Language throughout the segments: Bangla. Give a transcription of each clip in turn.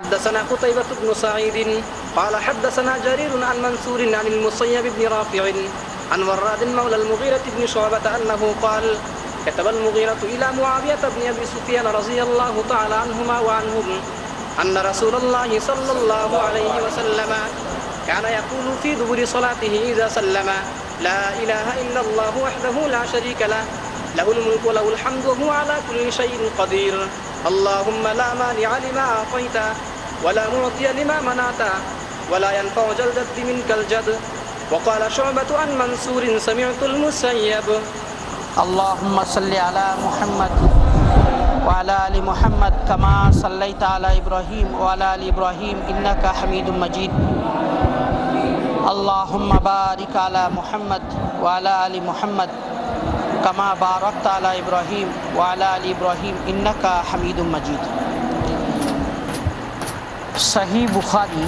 حدثنا قتيبة بن سعيد قال حدثنا جرير عن منصور عن المسيب بن رافع عن وراد مولى المغيرة بن شعبة أنه قال كتب المغيرة إلى معاوية بن أبي سفيان رضي الله تعالى عنهما وعنهم أن رسول الله صلى الله عليه وسلم كان يقول في دبر صلاته إذا سلم لا إله إلا الله وحده لا شريك له له الملك وله الحمد وهو على كل شيء قدير اللهم لا مانع لما أعطيت ولا معطي لما منعت ولا ينفع ذا الجد منك الجد. وقال شعبة عن منصور سمعت المسيب. اللهم صل على محمد وعلى آل محمد كما صليت على إبراهيم وعلى آل إبراهيم إنك حميد مجيد. اللهم بارك على محمد وعلى آل محمد كما باركت على إبراهيم وعلى آل إبراهيم إنك حميد مجيد. সহিহ বুখারী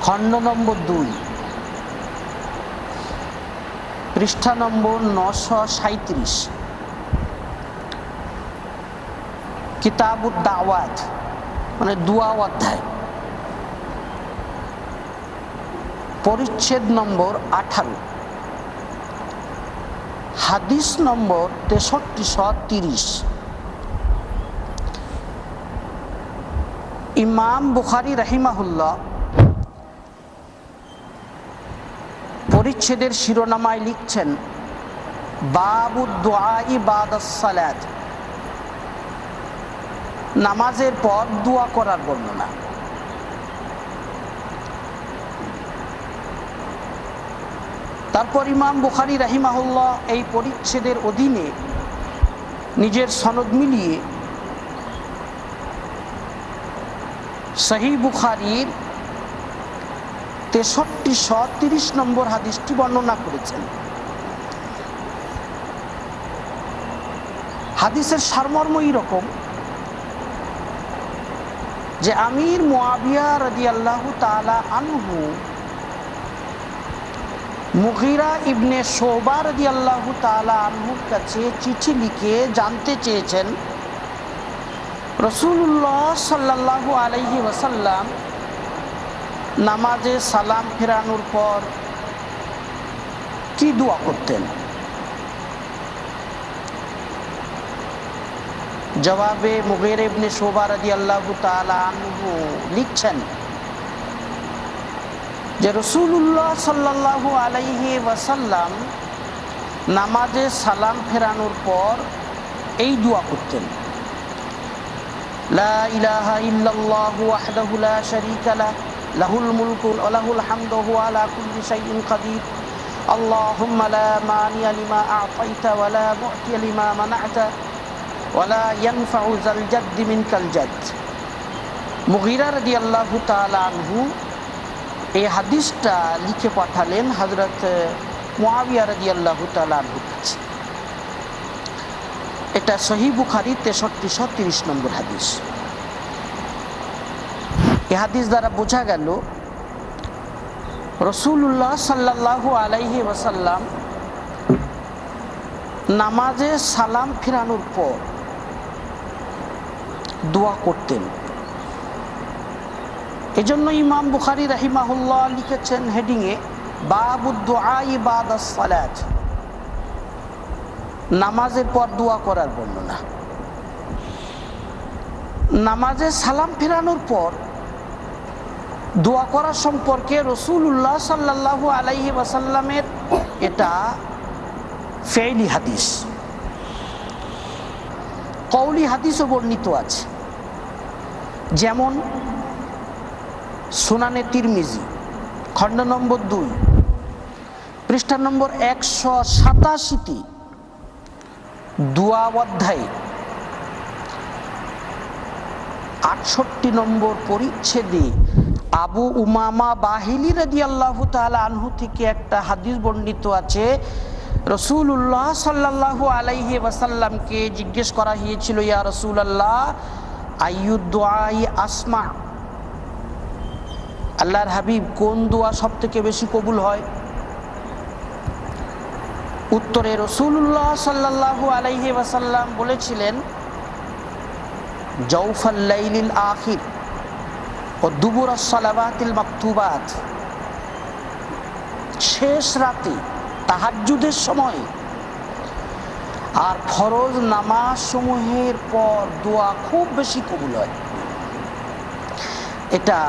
খণ্ড নম্বর 2 পৃষ্ঠা নম্বর 937 কিতাবুদ দাওয়াত মানে দুয়া অধ্যায় পরিচ্ছেদ নম্বর 18 হাদিস নম্বর 6330। ইমাম বুখারী রাহিমাহুল্লাহ পরিচ্ছেদের শিরোনামায় লিখছেন বাবুদ দুআই বাদাস সালাত, নামাজের পর দোয়া করার বর্ণনা। তারপর ইমাম বুখারী রাহিমাহুল্লাহ এই পরিচ্ছেদের অধীনে নিজের সনদ মিলিয়ে সহিহ বুখারীর 6330 নম্বর হাদিসটি বর্ণনা করেছেন। হাদিসের সারমর্ম এরকম যে আমির মুআবিয়া রাদিয়াল্লাহু তাআলা আনহু মুগীরা ইবনে শুবা রাদিয়াল্লাহু তাআলা আনহুর কাছে চিঠি লিখে জানতে চেয়েছেন রাসূলুল্লাহ সাল্লাল্লাহু আলাইহি ওয়াসাল্লাম নামাজে সালাম ফেরানোর পর কি দোয়া করতেন। জবাবে মুগীরা ইবনে শুবা রাদিয়াল্লাহু তাআলা আনহু লিখছেন যে রাসূলুল্লাহ সাল্লাল্লাহু আলাইহি ওয়াসাল্লাম নামাজে সালাম ফেরানোর পর এই দোয়া করতেন, লা ইলাহা ইল্লাল্লাহু ওয়াহদাহু লা শারীকা লাহু লাহুল মুলকু ওয়া লাহুল হামদু ওয়া হুয়া আলা কুল্লি শাইইন কাদির আল্লাহুম্মা লা মানি'a লিমা আ'তাইতা ওয়া লা মু'তিয়া লিমা মানা'তা ওয়া লা ইয়ানফা'ু যাল জাদ্দি মিনকাল জাদ। মুগীরা রাদিয়াল্লাহু তাআলা আনহু এই হাদিসটা লিখে পাঠালেন হযরত মুআবিয়া রাদিয়াল্লাহু তাআলা আনহুর কাছে। এটা সহিহ বুখারী 6330 নম্বর হাদিস। এই হাদিস দ্বারা বোঝা গেল রাসূলুল্লাহ সাল্লাল্লাহু আলাইহি ওয়াসাল্লাম নামাজে সালাম ফিরানোর পর দোয়া করতেন। এজন্য ইমাম বুখারী রাহিমাহুল্লাহ লিখেছেন হেডিংয়ে বাবুদ দুআই বাদাস সালাত, নামাজের পর দোয়া করার বর্ণনা। নামাজে সালাম ফেরানোর পর দোয়া করা সম্পর্কে রাসূলুল্লাহ সাল্লাল্লাহু আলাইহি ওয়াসাল্লামের এটা ফেইলি হাদিস, কওলি হাদিসও বর্ণিত আছে। যেমন সুনানে তিরমিজি খণ্ড নম্বর 2 পৃষ্ঠা নম্বর 187 দুয়া অধ্যায় 68 নম্বর পরিচ্ছেদে আবু উমামা বাহিলি রাদিয়াল্লাহু তাআলা আনহু থেকে একটা হাদিস বর্ণিত আছে। রাসূলুল্লাহ সাল্লাল্লাহু আলাইহি ওয়াসাল্লামকে জিজ্ঞেস করা হয়েছিল, ইয়া রাসূলুল্লাহ আইয়ুদ দুআই আসমা, আল্লাহর হাবিব কোন দোয়া সবথেকে বেশি কবুল হয়? উত্তরে রাসূলুল্লাহ সাল্লাল্লাহু আলাইহি ওয়াসাল্লাম বলেছিলেন, জাওফাল লাইলিল আখির ও দুবুরাস সালাওয়াতিল মাকতুবাত, শেষ রাতে তাহাজ্জুদের সময় আর ফরজ নামাজ সমূহের পর দোয়া খুব বেশি কবুল হয়। এটা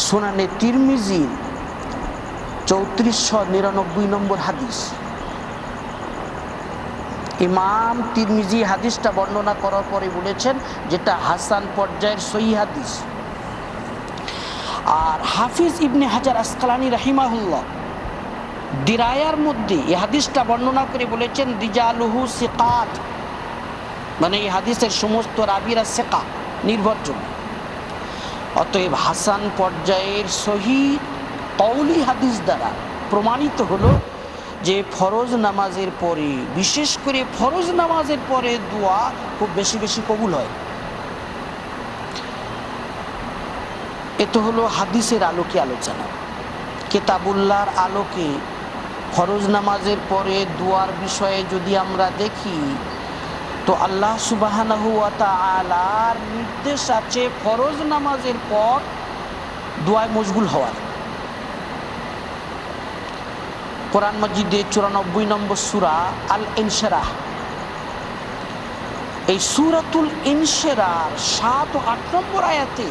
সুনানে তিরমিজির 3499 নম্বর হাদিস। ইমাম তিরমিজি হাদিসটা বর্ণনা করার পরে বলেছেন যেটা হাসান পর্যায়ের সহিহ হাদিস। আর হাফিজ ইবনে হাজার আসকালানি রাহিমাহুল্লাহ দিরায়ার মধ্যে এই হাদিসটা বর্ণনা করে বলেছেন রিজালুহু সিকাত, মানে এই হাদিসের সমস্ত রাবীরা সিকা, নির্ভরযোগ্য। অতএব হাসান পর্যায়ের সহিহ কওলি হাদিস দ্বারা প্রমাণিত হলো যে ফরজ নামাজের পরে, বিশেষ করে ফরজ নামাজের পরে দোয়া খুব বেশি বেশি কবুল হয়। এ তো হলো হাদিসের আলোকে আলোচনা। কিতাবুল্লাহর আলোকে ফরজ নামাজের পরে দোয়ার বিষয়ে যদি আমরা দেখি তো আল্লাহ সুবহানাহু ওয়া তাআলার নির্দেশ আছে ফরজ নামাজের পর দোয়ায় মশগুল হওয়ার। কোরআন মাজিদের 94 নম্বর সূরা আল ইনশিরাহ, এই সূরাতুল ইনশিরাহ 7 ও 8 নম্বর আয়াতে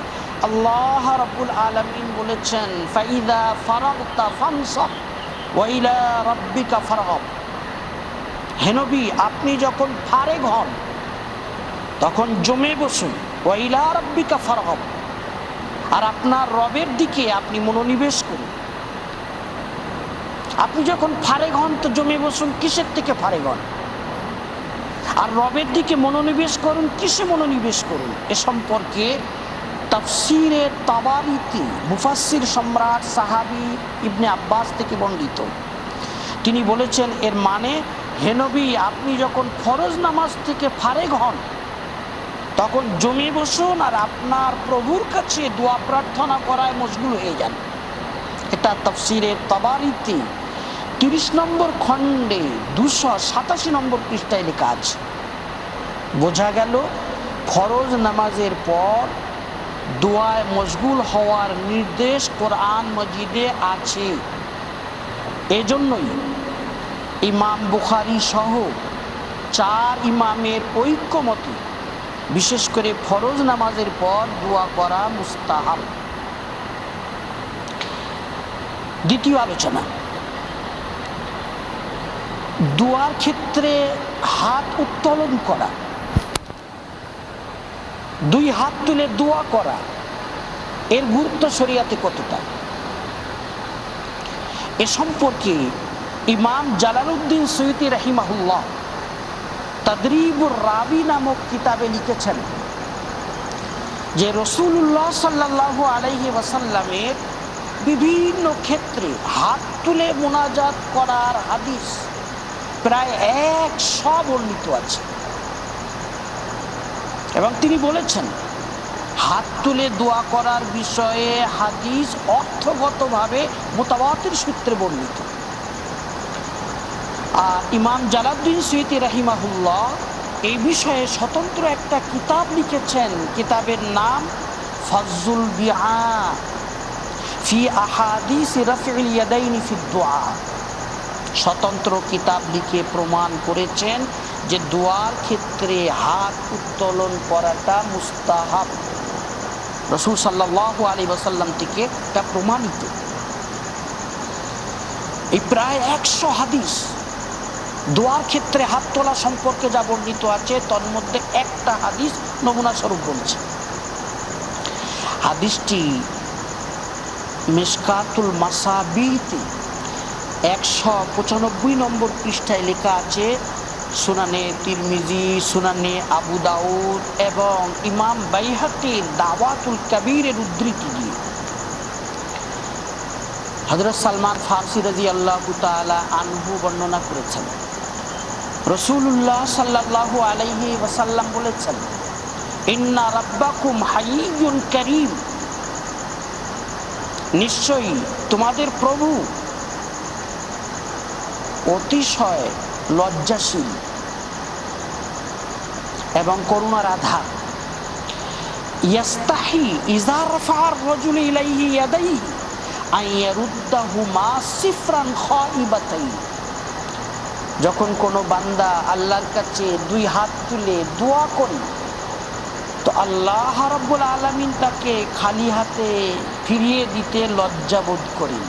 আল্লাহ রাব্বুল আলামিন বলেছেন ফাইযা ফারাগতা ফানসাব ওয়া ইলা রাব্বিকা ফারগাব। হে নবী, আপনি যখন ফারেগ হন তখন জমে বসুন, ওয়া ইলা রাব্বিকা ফারগাব, আর আপনার রবের দিকে আপনি মনোনিবেশ করুন। আপনি যখন ফারেগ হন তো জমে বসুন, কিসের থেকে ফারেগ হন? আর রবের দিকে মনোনিবেশ করুন, কিসে মনোনিবেশ করুন? এ সম্পর্কে তাফসীরে তাবারিতে মুফাসসির সম্রাট সাহাবী ইবনে আব্বাস থেকে বর্ণিত, তিনি বলেছেন এর মানে, হে নবী, আপনি যখন ফরজ নামাজ থেকে ফারেগ হন তখন জমে বসুন আর আপনার প্রভুর কাছে দোয়া প্রার্থনা করায় মশগুল হয়ে যান। এটা তাফসীরে তাবারিতে 30 নম্বর খণ্ডে 287 নম্বর পৃষ্ঠায় লেখা আছে। বোঝা গেল ফরজ নামাজের পর দোয়ায় মশগুল হওয়ার নির্দেশ কোরআন মাজিদে আছে। এজন্যই ইমাম বুখারী সহ 4 ইমামের ঐক্যমতে বিশেষ করে ফরজ নামাজের পর দোয়া করা মুস্তাহাব। দ্বিতীয় আলোচনা, দোয়ার ক্ষেত্রে হাত উত্তোলন করা, 2 হাত তুলে দোয়া করা, এর গুরুত্ব শরীয়তে কতটা? এ সম্পর্কে ইমাম জালালউদ্দিন সুয়ুতি রাহিমাহুল্লাহ তাদরিবুর রাবি নামক কিতাবে লিখেছেন যে রাসূলুল্লাহ সাল্লাল্লাহু আলাইহি ওয়াসাল্লামের বিভিন্ন ক্ষেত্রে হাত তুলে মুনাজাত করার হাদিস প্রায় 100 বর্ণিত আছে। এবং তিনি বলেছেন হাত তুলে দোয়া করার বিষয়ে হাদিস অর্থগতভাবে মুতাওয়াতির সূত্রে বর্ণিত। আর ইমাম জালালউদ্দিন সুয়ুতি রাহিমাহুল্লাহ এই বিষয়ে স্বতন্ত্র একটা কিতাব লিখেছেন, কিতাবের নাম ফাজুল বিআ ফি আহাদিস রাফিল ইয়াদাইনি ফি দুআ। স্বতন্ত্র কিতাব লিখে প্রমাণ করেছেন যে দোয়ার ক্ষেত্রে হাত উত্তোলন করাটা মুস্তাহাব। রাসূল সাল্লাল্লাহু আলাইহি ওয়াসাল্লাম থেকে এটা প্রমাণিত। এই প্রায় 100 হাদিস দোয়ার ক্ষেত্রে হাত তোলা সম্পর্কে যা বর্ণিত আছে তার মধ্যে একটা হাদিস নমুনা স্বরূপ বলছে। হাদিসটি মিশকাতুল মাসাবিতে 195 নম্বর পৃষ্ঠায় লেখা আছে। সুনানে তিরমিজি, সুনানে আবু দাউদ এবং ইমাম বাইহাকির দাওয়াতুল কাবীরের উদ্ধৃতি দিয়ে হযরত সালমান ফারসি রাদিয়াল্লাহু তাআলা আনহু বর্ণনা করেছেন, রাসূলুল্লাহ সাল্লাল্লাহু আলাইহি ওয়াসাল্লাম বলেছেন, ইন্না রাব্বাকুম হাইয়্যুন কারীম, নিশ্চয়ই তোমাদের প্রভু অতিশয় লজ্জাশীল এবং করুণার আধার। ইয়াস্তাহি ইযা রাফা'আর রাজুলু ইলাইহি ইয়াদাইহি আন ইয়ারুদ্দাহুমা সিফরান খাইবাতাইন। যখন কোনো বান্দা আল্লাহর কাছে দুই হাত তুলে দোয়া করে তো আল্লাহ রাব্বুল আলামিন তাকে খালি হাতে ফিরিয়ে দিতে লজ্জাবোধ করেন।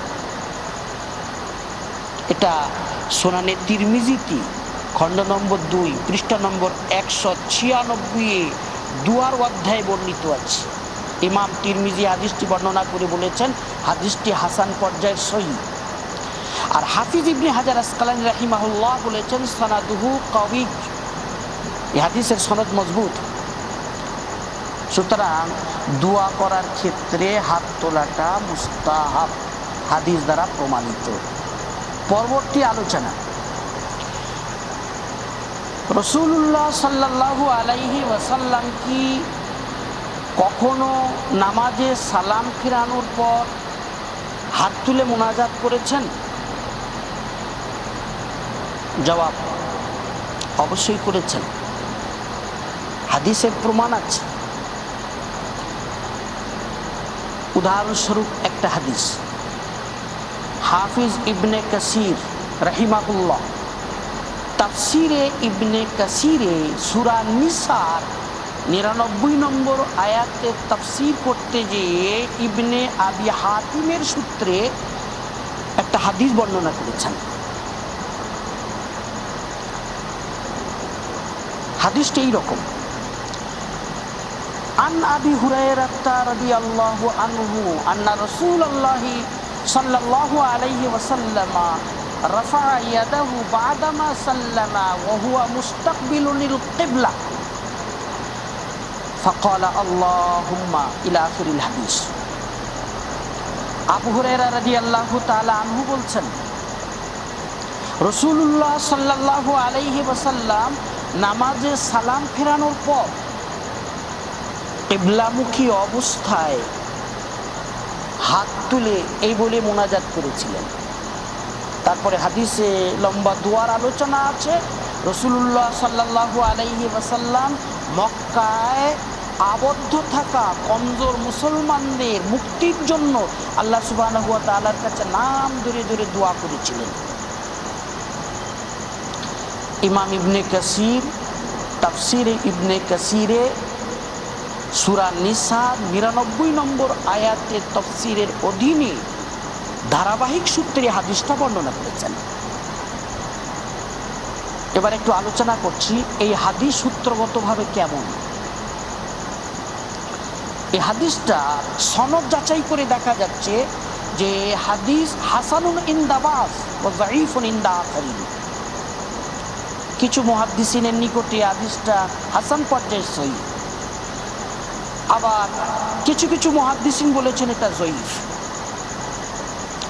এটা সুনানে তিরমিজিতে খণ্ড নম্বর 2 পৃষ্ঠা নম্বর 196 দুয়ার অধ্যায়ে বর্ণিত আছে। ইমাম তিরমিজি হাদিসটি বর্ণনা করে বলেছেন হাদিসটি হাসান পর্যায়ের সহিহ। আর হাফিজ ইবনে হাজার আসকালানী রাহিমাহুল্লাহ বলেছেন সনাদুহু কাওয়ি, এই হাদিসের সনদ মজবুত। সুতরাং দোয়া করার ক্ষেত্রে হাত তোলাটা মুস্তাহাব, হাদিস দ্বারা প্রমাণিত। পরবর্তী আলোচনা, রাসূলুল্লাহ সাল্লাল্লাহু আলাইহি ওয়াসাল্লাম কি কখনো নামাজে সালাম ফিরানোর পর হাত তুলে মুনাজাত করেছেন? জবাব, অবশ্যই করেছেন। হাদিসের প্রমাণ আছে। উদাহরণস্বরূপ একটা হাদিস, হাফিজ ইবনে কাসির রাহিমাহুল্লাহ তাফসিরে ইবনে কাসিরে সূরা নিসার 99 নম্বর আয়াতের তাফসির করতে গিয়ে ইবনে আবি হাতিমের সূত্রে একটা হাদিস বর্ণনা করেছেন। হাদিসটা এইরকম, আন আবি হুরায়রা রাদিয়াল্লাহু আনহু আন্না রাসূলুল্লাহি সাল্লাল্লাহু আলাইহি ওয়াসাল্লাম রাফা'a ইয়াদাহু বা'দামা সাল্লামা ওয়া হুয়া মুস্তাকবিলুল কিবলা ফাকালা আল্লাহুম্মা ইলা আখিরিল হাদিস। আবু হুরায়রা রাদিয়াল্লাহু তাআলা আনহু বলছেন, রাসূলুল্লাহ সাল্লাল্লাহু আলাইহি ওয়াসাল্লাম নামাজে সালাম ফেরানোর পর কিবলামুখী অবস্থায় হাত তুলে এই বলে মোনাজাত করেছিলেন। তারপরে হাদিসে লম্বা দোয়ার আলোচনা আছে। রাসূলুল্লাহ সাল্লাল্লাহু আলাইহি ওয়াসাল্লাম মক্কায় আবদ্ধ থাকা কমজোর মুসলমানদের মুক্তির জন্য আল্লাহ সুবহানাহু ওয়া তাআলার কাছে নাম ধরে ধরে দোয়া করেছিলেন। ইমাম ইবনে কাসির তাফসিরে ইবনে কাসিরে সূরা নিসা 99 নম্বর আয়াতের তাফসিরের অধীনে ধারাবাহিক সূত্রে হাদিসটা বর্ণনা করেছেন। এবার একটু আলোচনা করছি এই হাদিস সূত্রগতভাবে কেমন। এই হাদিসটা সনদ যাচাই করে দেখা যাচ্ছে যে হাদিস হাসানুন ইনদা বাস ওয়া যায়ীফুন ইনদা আখারিন। কিছু মুহাদ্দিসিনের নিকটে হাদিসটা হাসান পর্যায়ের সহিহ, আবার কিছু কিছু মুহাদ্দিসিন বলেছেন এটা যঈফ।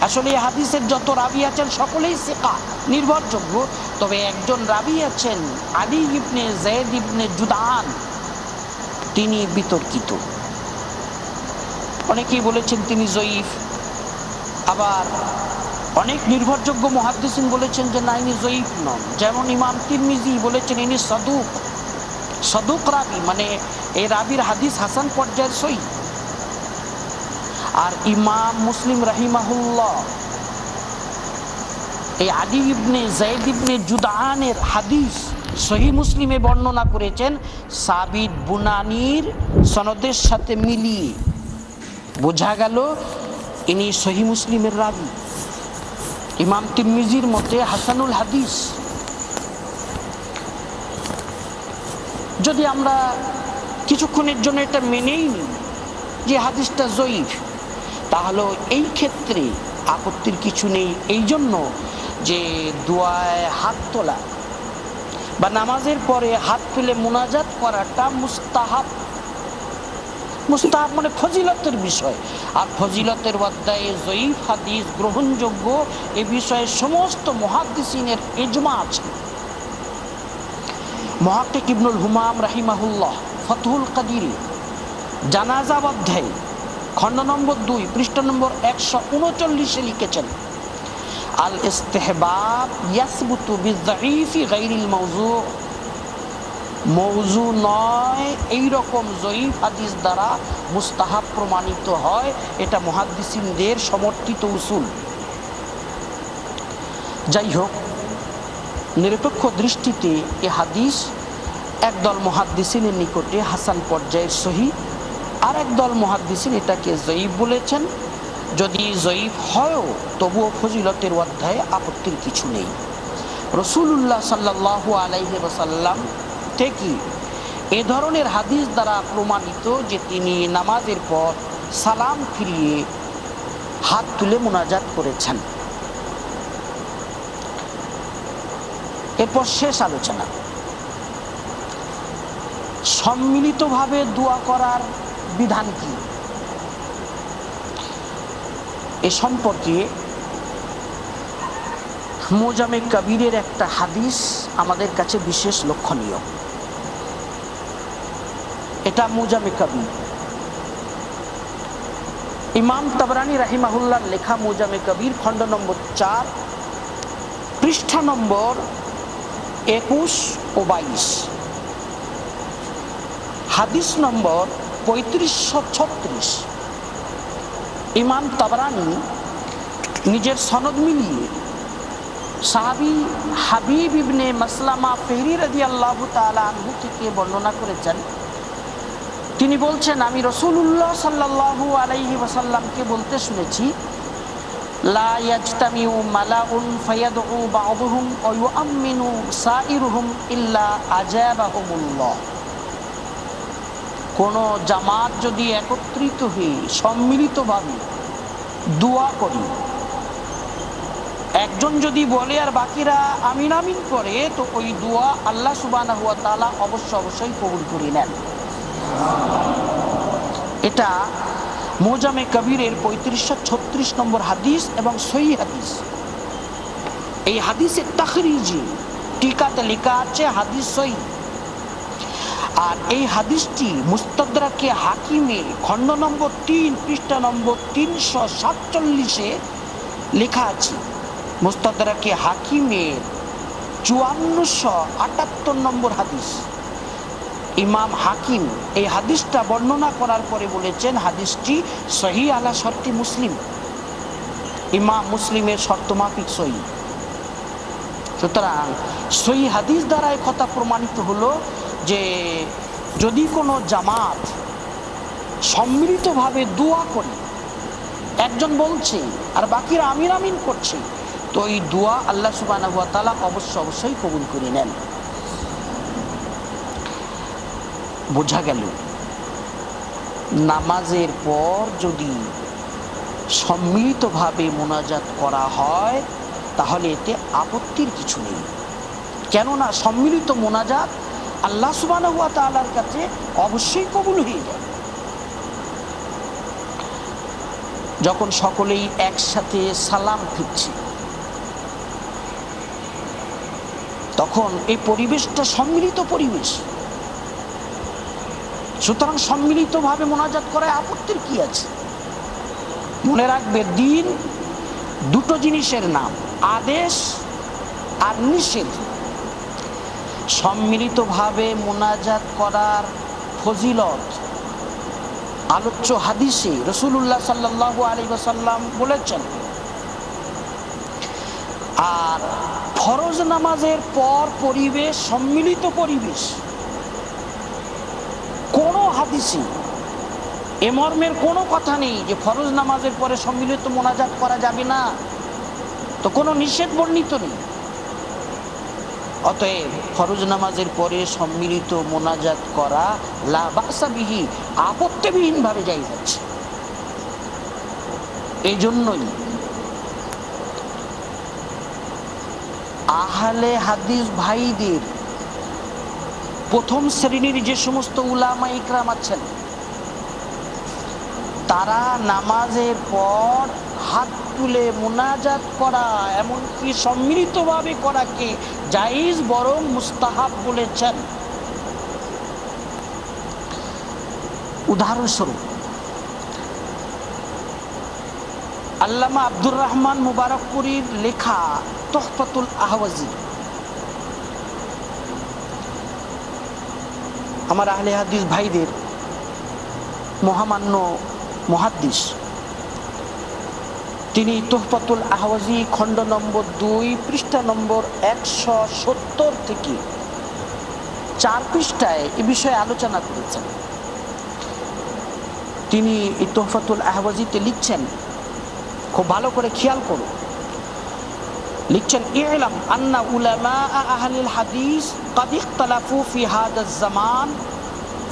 আসলে এই হাদিসের যত রাবি আছেন সকলেই সিকা, নির্ভরযোগ্য। তবে একজন রাবি আছেন আলী ইবনে যায়েদ ইবনে জুদআন, তিনি বিতর্কিত। অনেকেই বলেছেন তিনি যঈফ, আবার অনেক নির্ভরযোগ্য মুহাদ্দিসিন বলেছেন যে না, ইনি যঈফ নন। যেমন ইমাম তিরমিজি বলেছেন ইনি সদুক রাবি, মানে এই রাবির হাদিস হাসান পর্যায়ের সহিহ। আর ইমাম মুসলিম রাহিমাহুল্লাহ এই আলী ইবনে যায়েদ ইবনে জুদআনের হাদিস সহিহ মুসলিমে বর্ণনা করেছেন সাবিত বুনানির সনদের সাথে মিলিয়ে। বোঝা গেল ইনি সহিহ মুসলিমের রাবি। ইমাম তিরমিজির মতে হাসানুল হাদিস। যদি আমরা কিছুক্ষণের জন্য এটা মেনেই নিই যে হাদিসটা যঈফ, তাহলে এই ক্ষেত্রে আপত্তির কিছু নেই। এই জন্য যে দোয়ায় হাত তোলা বা নামাজের পরে হাত তুলে মুনাজাত করাটা মুস্তাহাব। মুস্তাহাব মানে ফজিলতের বিষয়, আর ফজিলতের অধ্যায়ে যঈফ হাদিস গ্রহণযোগ্য এ বিষয়ে সমস্ত মুহাদ্দিসিনের ইজমা আছে। মুহাক্কিক ইবনুল হুমাম রাহিমাহুল্লাহ ফাতহুল কাদিরে জানাজা অধ্যায় খণ্ড নম্বর 2 পৃষ্ঠা নম্বর 139 লিখেছেন, আল ইস্তিহবাব ইয়াসবুতু বিযঈফি গায়রিল মাওযু'। মওযু নয় এই রকম জয়ীফ হাদিস দ্বারা মুস্তাহাব প্রমাণিত হয়, এটা মুহাদ্দিসিনদের সমর্থিত উসুল। যাই হোক, নিরপেক্ষ দৃষ্টিতে এ হাদিস একদল মুহাদ্দিসিনের নিকটে হাসান পর্যায়ের সহিহ, আর একদল মুহাদ্দিসিন এটাকে জয়ীফ বলেছেন। যদি জয়ীফ হয়ও তবুও ফজিলতের অধ্যায়ে আপত্তির কিছু নেই। রাসূলুল্লাহ সাল্লাল্লাহু আলাইহি ওয়াসাল্লাম থেকে এ ধরনের হাদিস দ্বারা প্রমাণিত যে তিনি নামাজের পর সালাম ফিরিয়ে হাত তুলে মুনাজাত করেছেন। এরপর শেষ আলোচনা, সম্মিলিতভাবে দোয়া করার বিধান কি? এ সম্পর্কে মুজামে কবিরের একটা হাদিস আমাদের কাছে বিশেষ লক্ষণীয়। এটা মুজামে কবির, ইমাম তাবরানী রাহিমাহুল্লাহর লেখা মুজামে কবির, খণ্ড নম্বর 4, পৃষ্ঠা নম্বর 21 ও 22, হাদিস নম্বর 3536। ইমাম তাবরানী নিজের সনদ মিলিয়ে সাহাবী হাবিব ইবনে মাসলামা ফিহরি রাদিয়াল্লাহু তাআলা আনহু থেকে বর্ণনা করেছেন। তিনি বলছেন, আমি রাসূলুল্লাহ সাল্লাল্লাহু আলাইহি ওয়াসাল্লামকে বলতে শুনেছি, লা ইয়াজতামিউ মালাউন ফায়াদউ বা'দুহুম ওয়া ইউআম্মিনু সাইরুহুম ইল্লা আজাবাহুমুল্লাহ। কোন জামাত যদি একত্রিত হয়ে সম্মিলিতভাবে দোয়া করি, একজন যদি বলে আর বাকিরা আমিন আমিন করে, তো ওই দোয়া আল্লাহ সুবহানাহু ওয়া তাআলা অবশ্যই কবুল করে নেন। এটা মুজামে কবিরের 3536 নম্বর হাদিস এবং সহিহ হাদিস। এই হাদিসের তাখরিজি টিকাতে লেখা আছে হাদিস সহিহ। আর এই হাদিসটি মুস্তাদরাকে হাকিমে খণ্ড নম্বর 3, পৃষ্ঠা নম্বর 347-এ লেখা আছে। মুস্তাদরাকে হাকিমের 5478 নম্বর হাদিস। ইমাম হাকিম এই হাদিসটা বর্ণনা করার পরে বলেছেন, হাদিসটি সহিহ আলা শর্তি মুসলিম, ইমাম মুসলিমের শর্ত মাফিক সহিহ। সুতরাং সহিহ হাদিস দ্বারা এই কথা প্রমাণিত হলো যে যদি কোনো জামাত সম্মিলিতভাবে দোয়া করে, একজন বলছে আর বাকিরা আমিন আমিন করছে, তো এই দোয়া আল্লাহ সুবহানাহু ওয়া তাআলা অবশ্যই কবুল করে নেন। বোঝা গেল, নামাজের পর যদি সম্মিলিতভাবে মোনাজাত করা হয় তাহলে এতে আপত্তির কিছু নেই। কেননা সম্মিলিত মোনাজাত আল্লাহ সুবহানাহু ওয়া তাআলার কাছে অবশ্যই কবুল হয়ে যায়। যখন সকলেই একসাথে সালাম ফিরছে, তখন এই পরিবেশটা সম্মিলিত পরিবেশ। সুতরাং সম্মিলিতভাবে মোনাজাত করায় আপত্তির কি আছে? মনে রাখবে, দিন দুটো জিনিসের নাম, আদেশ আর নিষেধ। সম্মিলিতভাবে মোনাজাত করার ফজিলত আলোচ্য হাদিসে রাসূলুল্লাহ সাল্লাল্লাহু আলাইহি ওয়াসাল্লাম বলেছেন। আর ফরজ নামাজের পর পরিবেশ সম্মিলিত পরিবেশ, কোন হাদিসে এ মর্মের কোনো কথা নেই যে ফরজ নামাজের পরে সম্মিলিত মোনাজাত করা যাবে না, তো কোনো নিষেধ বর্ণিত নেই। অতএব ফরজ নামাজের পরে সম্মিলিত মোনাজাত করা লা বাসা বিহি, আপত্তিবিহীন ভাবে জায়েজ আছে। এই জন্যই আহলে হাদিস ভাইদের প্রথম শ্রেণীর যে সমস্ত উলামা ইকরাম আছেন, তারা নামাজের পর হাত তুলে মুনাজাত করা, এমনকি সম্মিলিতভাবে করাকে জায়েজ বরং মুস্তাহাব বলেছেন। উদাহরণস্বরূপ, আল্লামা আব্দুর রহমান মুবারকপুরীর লেখা তুহফাতুল আহওয়াজি, আমার আহলে হাদিস ভাইদের মহামান্য মুহাদ্দিস, তিনি তুহফাতুল আহওয়াজি খণ্ড নম্বর 2 পৃষ্ঠা নম্বর 170 থেকে 4 পৃষ্ঠায় এ বিষয়ে আলোচনা করেছেন। তিনি এই তুহফাতুল আহওয়াজিতে লিখছেন, খুব ভালো করে খেয়াল করুন, লিখছেন ইলাম আন্না উলামা আহলিল হাদিস قد اختلفوا في هذا الزمان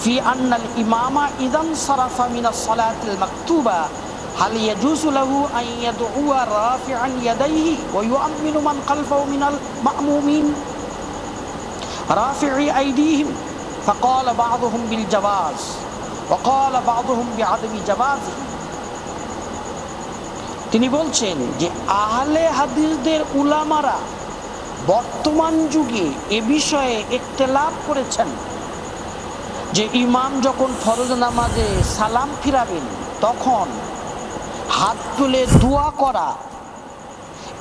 في أن الإمام إذا انصرف من الصلاة المكتوبة هل يجوز له أن يدعو رافعا يديه ويؤمن من خلفه من المأمومين رافعي أيديهم فقال بعضهم بالجواز وقال بعضهم بعدم جوازه। তিনি বলছেন যে আহলে হাদিসদের উলামারা বর্তমান যুগে এ বিষয়ে ইখতিলাফ করেছেন যে ইমাম যখন ফরজ নামাজে সালাম ফিরাবেন তখন হাত তুলে দোয়া করা,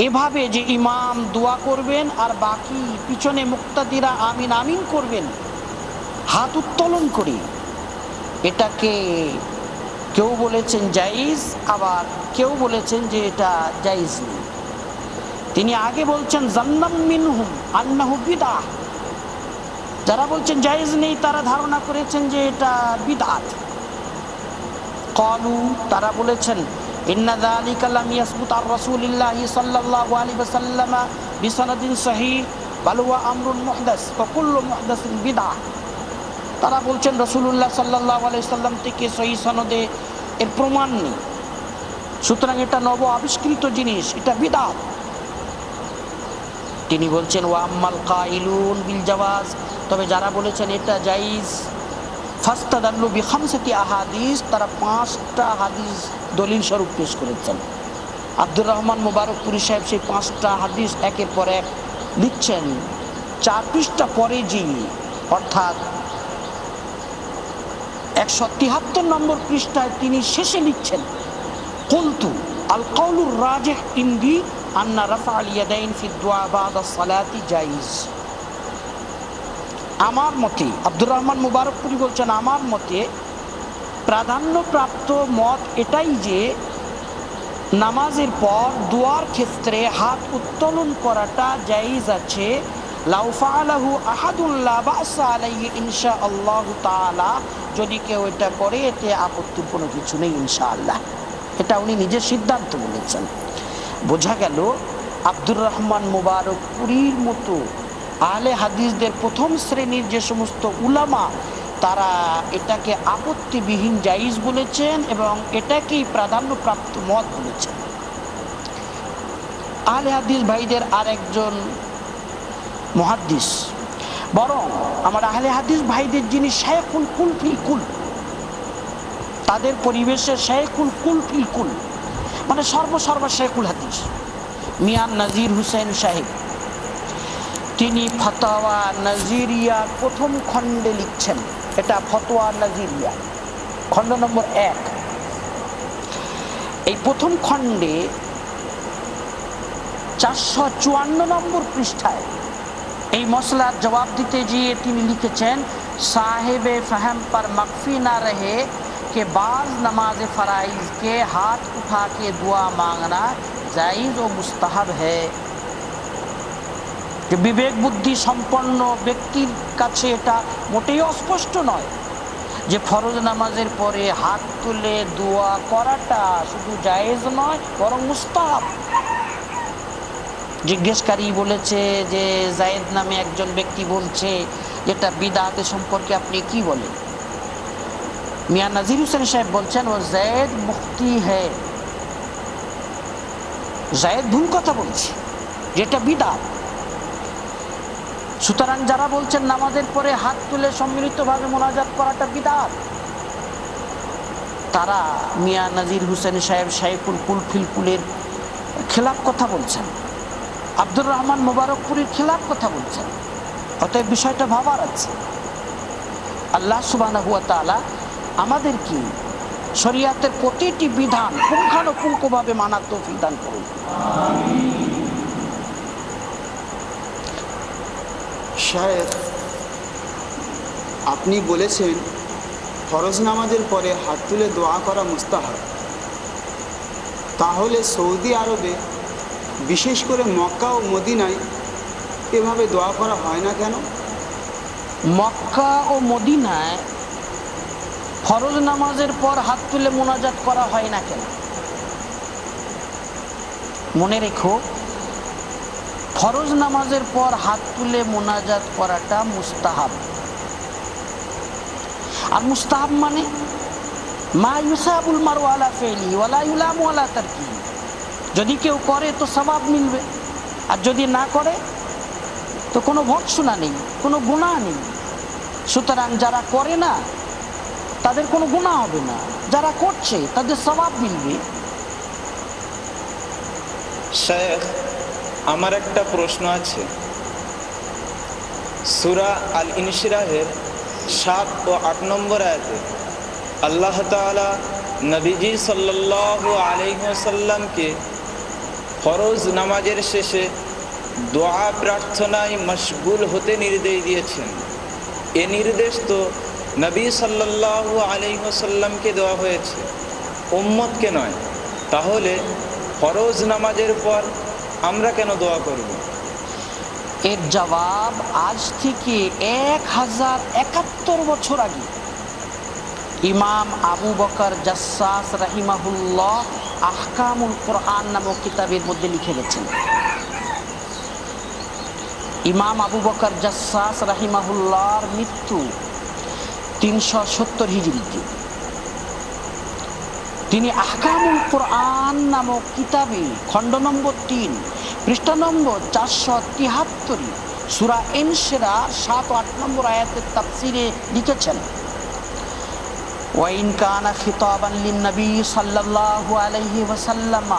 এভাবে যে ইমাম দোয়া করবেন আর বাকি পিছনে মুক্তাদিরা আমিন আমিন করবেন হাত উত্তোলন করে, এটাকে কেউ বলেছেন জায়েজ, আবার কেউ বলেছেন যে এটা জায়েজ নেই। তিনি আগে বলছেন জান্নাম মিনহুম আন্নাহু বিদআহ, যারা বলছেন জায়েজ নেই তারা ধারণা করেছেন যে এটা বিদআত। ক্বালু, তারা বলেছেন ইন্না যালিকা লাম ইয়াসবুত আর রাসূলিল্লাহি সাল্লাল্লাহু আলাইহি ওয়াসাল্লাম বিসনাদিন সহিহ বাল হুয়া আমরুন মুহদাস ওয়া কুল্লু মুহদাসিন বিদআহ। তারা বলছেন রাসূলুল্লাহ সাল্লাল্লাহু আলাইহি ওয়াসাল্লাম থেকে সহিহ সনদে এর প্রমাণ নেই, সুতরাং এটা নব আবিষ্কৃত জিনিস, এটা বিদআত। তিনি বলছেন ওয়া আম্মাল কাইলুন বিল জাওয়াজ, তবে যারা বলেছেন এটা জায়েজ, ফাস্তাদাল্লু বিখামসাতি আহাদিস, তারা 5টা হাদিস দলিল স্বরূপ পেশ করেছেন। আব্দুর রহমান মুবারকপুরী সাহেব সেই 5টা হাদিস একের পর এক লিখছেন। 4 পৃষ্ঠা পরে যে অর্থাৎ 173 নম্বর পৃষ্ঠায় তিনি শেষে লিখছেন কুলতু আল কাউলুর রাজিহ ইনদি আন্না রাফআল ইয়াদাইন ফি দুআ বাদা সালাতি জায়েজ। আমার মতে, আব্দুর রহমান মুবারকপুরী বলছেন, আমার মতে প্রাধান্যপ্রাপ্ত মত এটাই যে নামাজের পর দোয়ার ক্ষেত্রে হাত উত্তোলন করাটা জায়েজ আছে। লাউ ফাআলাহু আহাদুন লা বা'সা আলাইহি ইনশাআল্লাহু তাআলা, যদি কেউ এটা করে এতে আপত্তির কোনো কিছু নেই ইনশাআল্লাহ। এটা উনি নিজের সিদ্ধান্ত বলেছেন। বোঝা গেল আব্দুর রহমান মুবারকপুরীর মতো আহলে হাদিসদের প্রথম শ্রেণীর যে সমস্ত উলামা, তারা এটাকে আপত্তিবিহীন জায়েজ বলেছেন এবং এটাকেই প্রাধান্যপ্রাপ্ত মত বলেছেন। আহলে হাদিস ভাইদের আরেকজন মুহাদ্দিস, বরং আমার আহলে হাদিস ভাইদের যিনি শায়খুল কুল ফিল কুল, তাদের পরিবেশে শায়খুল কুল ফিল কুল মানে সর্বসর্বা শায়খুল হাদিস মিয়াঁ নাজির হুসাইন সাহেব, তিনি ফতোয়া নাজিরিয়া প্রথম খণ্ডে লিখছেন। এটা ফতোয়া নাজিরিয়া খণ্ড নম্বর 1। এই প্রথম খণ্ডে 454 নম্বর পৃষ্ঠায় এই মসলার জবাব দিতে গিয়ে তিনি লিখেছেন साहिब फहम पर मख्फी ना रहे कि बाज़ नमाज फ़राइज़ के हाथ उठा के दुआ मांगना जायज़ व मुस्तहब है। যে বিবেক বুদ্ধি সম্পন্ন ব্যক্তির কাছে এটা মোটেই অস্পষ্ট নয় যে ফরজ নামাজের পরে হাত তুলে দোয়া করাটা শুধু জায়েজ নয় বরং মুস্তাহাব। জিজ্ঞেসকারী বলেছে যে জায়েদ নামে একজন ব্যক্তি বলছে এটা বিদআতের সম্পর্কে আপনি কি বলেন? মিয়াঁ নাজির হোসেন সাহেব বলছেন ও জায়েদ মুফতি হ্যায়, জায়েদ ভুল কথা বলছে যেটা বিদআত। সুতরাং যারা বলছেন নামাজের পরে হাত তুলে সম্মিলিতভাবে মোনাজাত করাটা বিদআত, তারা মিয়াঁ নাজির হোসেন সাহেব শাইখুল কুল ফিল কুলের খেলাফ কথা বলছেন, আব্দুর রহমান মুবারকপুরীর খেলাফ কথা বলছেন। অতএব বিষয়টা ভাবার আছে। আল্লাহ সুবহানাহু ওয়া তাআলা আমাদেরকে শরীয়তের প্রতিটি বিধান পুঙ্খানুপুঙ্খভাবে মানার তৌফিক দান করুন। শায়েখ আপনি বলেছেন ফরজ নামাজের পরে হাত তুলে দোয়া করা মুস্তাহাব, তাহলে সৌদি আরবে বিশেষ করে মক্কা ও মদিনায় এভাবে দোয়া করা হয় না কেন? মক্কা ও মদিনায় ফরজ নামাজের পর হাত তুলে মোনাজাত করা হয় না কেন? মনে রেখো, ফরজ নামাজের পর হাত তুলে মোনাজাত করাটা মুস্তাহাব। আর মুস্তাহাব মানে মা ইউসাবুল মারু আলা ফিলি ওয়ালা ইউলামু আলা তারকি। যদি কেউ করে তো সওয়াব মিলবে, আর যদি না করে তো কোনো ভর্ৎসনা নেই, কোনো গুনাহ নেই। সুতরাং যারা করে না তাদের কোনো গুনাহ হবে না, যারা করছে তাদের সওয়াব মিলবে। শেখ, আমার একটা প্রশ্ন আছে। সূরা আল ইনশিরাহের 7 ও 8 নম্বর আয়াতে আল্লাহ তাআলা নবীজি সাল্লাল্লাহু আলাইহি ওয়াসাল্লামকে ফরজ নামাজের শেষে দোয়া প্রার্থনায় মশগুল হতে নির্দেশ দিয়েছেন। এ নির্দেশ তো নবী সাল্লাল্লাহু আলাইহি ওয়াসাল্লামকে দেওয়া হয়েছে, উম্মতকে নয়। তাহলে ফরজ নামাজের পর আমরা কেন দোয়া করব? এর জবাব আজ থেকে 1071 বছর আগে ইমাম আবু বকর জাসসাস রাহিমাহুল্লাহ আহকামুল কোরআন নামক কিতাবের মধ্যে লিখে গেছেন। ইমাম আবু বকর জাসসাস রাহিমাহুল্লাহর মৃত্যু 370 হিজরিতে। তিনি আহকামুল কোরআন নামক কিতাবে খণ্ড নম্বর 3 পৃষ্ঠা নম্বর 473 সূরা ইনশিরা 7 ও 8 নম্বর আয়াতের তাফসিরে লিখেছেন, ওয়াইন কানা খিতাবান লিন-নবী সাল্লাল্লাহু আলাইহি ওয়াসাল্লাম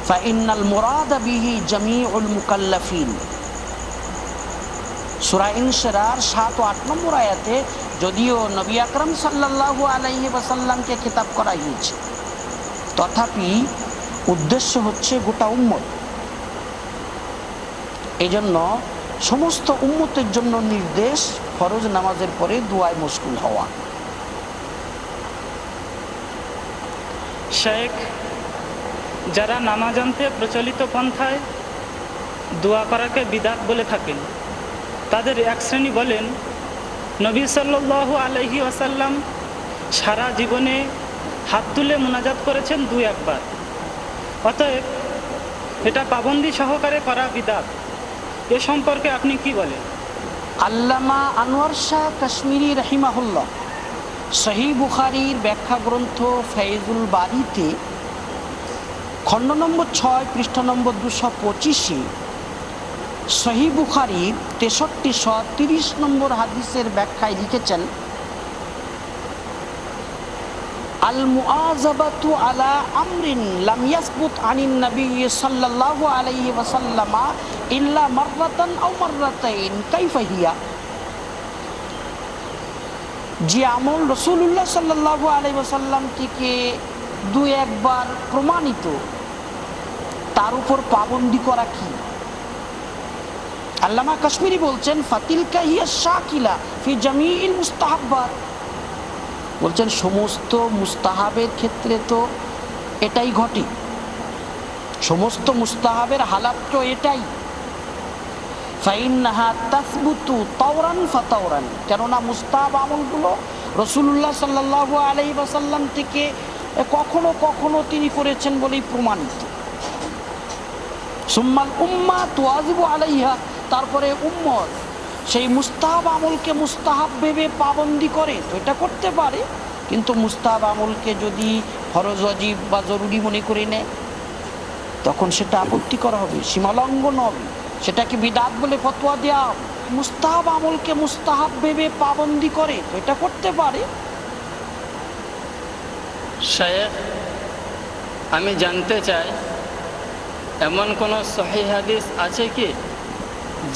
ফাইন্নাল মুরাদ বিহি জামিউল মুকাল্লাফিন। সূরা ইনশিরার 7 ও 8 নম্বর আয়াতে যদিও নবী আকরাম সাল্লাল্লাহু আলাইহি ওয়াসাল্লামকে খেতাব করা হয়েছে, তথাপি উদ্দেশ্য হচ্ছে গোটা উম্মত। এজন্য সমস্ত উম্মতের জন্য নির্দেশ ফরজ নামাজের পরে দোয়ায় মশগুল হওয়া। শেখ, যারা নামাজান্তে প্রচলিত পন্থায় দোয়া করাকে বিদআত বলে থাকেন, তাদের এক শ্রেণী বলেন নবী সাল্লাল্লাহু আলাইহি ওয়াসাল্লাম সারা জীবনে হাত তুলে মুনাজাত করেছেন 2-1 বার, অতএব এটা পাবন্দি সহকারে করা বিদআত। এ সম্পর্কে আপনি কি বলেন? আল্লামা আনোয়ার শাহ কাশ্মীরি রাহিমাহুল্লাহ সহিহ বুখারীর ব্যাখ্যা গ্রন্থ ফায়জুল বারীতে খণ্ড নম্বর 6 পৃষ্ঠা নম্বর 225 সহিহ বুখারীর 6330 নম্বর হাদিসের ব্যাখ্যায় লিখেছেন, আল মুআযাবাতু আলা আমরিন লাম ইয়াসবুত আনিন নবী সাল্লাল্লাহু আলাইহি ওয়াসাল্লাম ইল্লা মাররাতান আও মাররাতাইন কাইফা হিয়া। যে আমল রাসূলুল্লাহ সাল্লাল্লাহু আলাইহি ওয়াসাল্লাম থেকে 2-1 বার প্রমাণিত, তার উপর পাবন্দি করা কি? আল্লামা কাশ্মীরি বলছেন, ফাতিলকা হিয়া শাকিলা ফি জামিইল মুস্তাহাব্বাত। বলছেন সমস্ত মুস্তাহাবের ক্ষেত্রে তো এটাই ঘটে, সমস্ত মুস্তাহাবের হালাত তো এটাই। ফাইন্নাহা তাসবুতু তাওরান ফাতাওরান, কেননা মুস্তাহাব আমলগুলো রাসূলুল্লাহ সাল্লাল্লাহু আলাইহি ওয়াসাল্লাম থেকে কখনো কখনো তিনি করেছেন বলেই প্রমাণিত। সুম্মাল উম্মাহ তুয়াজিবু আলাইহা, তারপরে উম্মত সেই মুস্তাহাব আমলকে মুস্তাহাব ভেবে পাবন্দি করে তো এটা করতে পারে, কিন্তু মুস্তাহাব আমলকে যদি ফরজ ওয়াজিব বা জরুরি মনে করে নেয় তখন সেটা আপত্তি করা হবে, সীমালঙ্ঘন হবে, সেটাকে বিদআত বলে ফতোয়া দেওয়া হবে। মুস্তাহাব আমলকে মুস্তাহাব ভেবে পাবন্দি করে তো এটা করতে পারে। শায়েখ, আমি জানতে চাই এমন কোনো সহিহ হাদিস আছে কি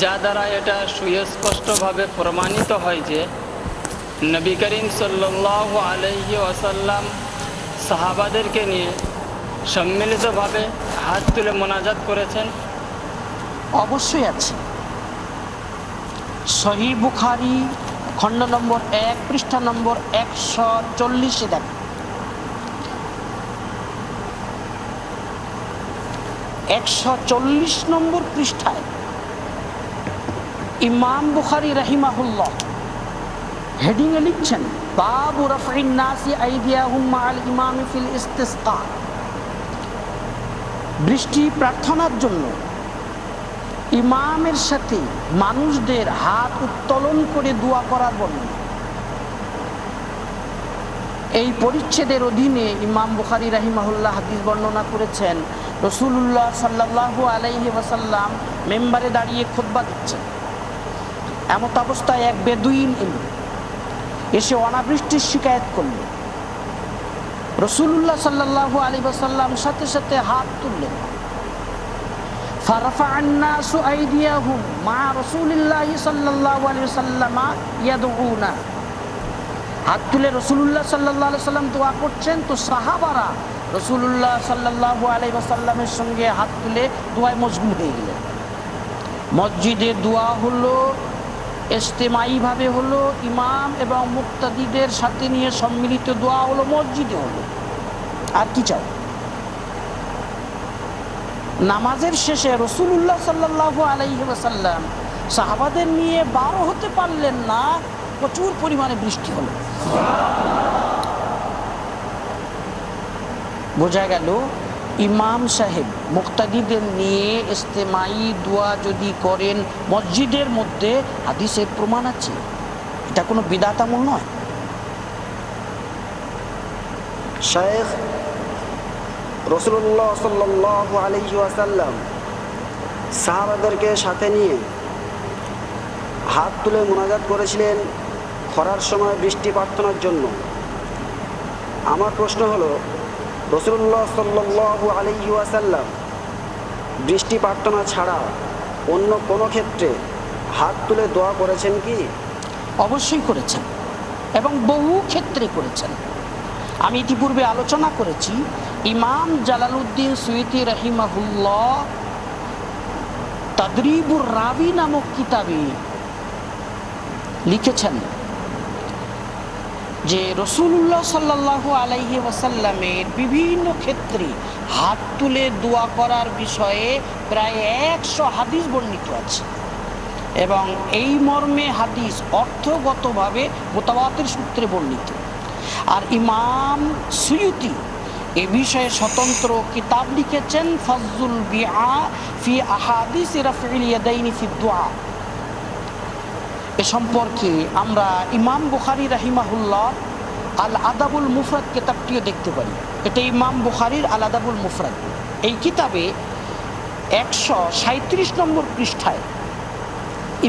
যা দ্বারা এটা সুস্পষ্টভাবে প্রমাণিত হয় যে নবী করিম সাল্লাল্লাহু আলাইহি ওয়াসাল্লাম সাহাবাদেরকে নিয়ে সম্মিলিতভাবে হাত তুলে মোনাজাত করেছেন? অবশ্যই আছে। সহিহ বুখারী খণ্ড নম্বর 1 পৃষ্ঠা নম্বর 140 দেখ। 140 নম্বর পৃষ্ঠায় ইমাম বুখারী রাহিমাহুল্লাহ হেডিংয়ে লিখছেন, বাবু রাফঈন নাসি আইদিয়াহুম মাআল ইমামি ফিল ইসতিসকা। বৃষ্টি প্রার্থনার জন্য ইমামের সাথে মানুষদের হাত উত্তোলন করে দোয়া করার বর্ণনা। এই পরিচ্ছেদের অধীনে ইমাম বুখারী রাহিমাহুল্লাহ হাদিস বর্ণনা করেছেন, রাসূলুল্লাহ সাল্লাল্লাহু আলাইহি ওয়াসাল্লাম মেম্বারে দাঁড়িয়ে খুতবা দিচ্ছেন। এমত অবস্থায় এক বেদুইন এলো, এসে অনাবৃষ্টির শিকায়ত করল। রাসূলুল্লাহ সাল্লাল্লাহু আলাইহি ওয়াসাল্লাম সাথে সাথে হাত তুললেন। ফারাফা'আন নাসু আইদিয়াহুম মা রাসূলিল্লাহ সাল্লাল্লাহু আলাইহি ওয়াসাল্লাম ইয়াদউনা। হাত তুলে রাসূলুল্লাহ সাল্লাল্লাহু আলাইহি ওয়াসাল্লাম দোয়া করছেন, তো সাহাবারা রাসূলুল্লাহ সাল্লাল্লাহু আলাইহি ওয়াসাল্লামের সঙ্গে হাত তুলে দোয়ায় মশগুল হয়ে গেলেন। মসজিদে দোয়া হলো, ইজতিমাইভাবে হলো, ইমাম এবং মুক্তাদিদের সাথে নিয়ে সম্মিলিত দোয়া হলো, মসজিদে হলো। আর কি চাও? নামাজের শেষে রাসূলুল্লাহ সাল্লাল্লাহু আলাইহি ওয়াসাল্লাম সাহাবাদের নিয়ে বারো হতে পারলেন না, প্রচুর পরিমাণে বৃষ্টি হলো। বোঝা গেল ইমাম সাহেব মুক্তাদিদের নিয়ে ইজতিমাই দোয়া যদি করেন মসজিদের মধ্যে, হাদিসের প্রমাণ আছে, এটা কোনো বিদআতামূল নয়। শাইখ রাসূলুল্লাহ সাল্লাল্লাহু আলাইহি ওয়াসাল্লাম সাহাবাদেরকে সাথে নিয়ে হাত তুলে মুনাজাত করেছিলেন খরার সময় বৃষ্টি প্রার্থনার জন্য। আমার প্রশ্ন হলো, রাসূলুল্লাহ সাল্লাল্লাহু আলাইহি ওয়াসাল্লাম বৃষ্টি প্রার্থনা ছাড়া অন্য কোনো ক্ষেত্রে হাত তুলে দোয়া করেছেন কি? অবশ্যই করেছেন, এবং বহু ক্ষেত্রে করেছেন। আমি ইতিপূর্বে আলোচনা করেছি, ইমাম জালালউদ্দিন সুয়ুতী রাহিমাহুল্লাহ তাদরিবুর রাবি নামক কিতাবে লিখেছেন যে রাসূলুল্লাহ সাল্লাল্লাহু আলাইহি ওয়াসাল্লামের বিভিন্ন ক্ষেত্রে হাত তুলে দোয়া করার বিষয়ে প্রায় 100 হাদিস বর্ণিত আছে, এবং এই মর্মে হাদিস অর্থগতভাবে মুতাওয়াতির সূত্রে বর্ণিত। আর ইমাম সুয়ুতী এ বিষয়ে স্বতন্ত্র কিতাব লিখেছেন, ফাজলুল বিআ ফি আহাদিস রাফঈল ইয়াদাইনি ফি দুআ। এ সম্পর্কে আমরা ইমাম বুখারী রাহিমাহুল্লাহ আল আদাবুল মুফরাদ কিতাবটিও দেখতে পারি। এটা ইমাম বুখারীর আল আদাবুল মুফরাদ। এই কিতাবে 137 নম্বর পৃষ্ঠায়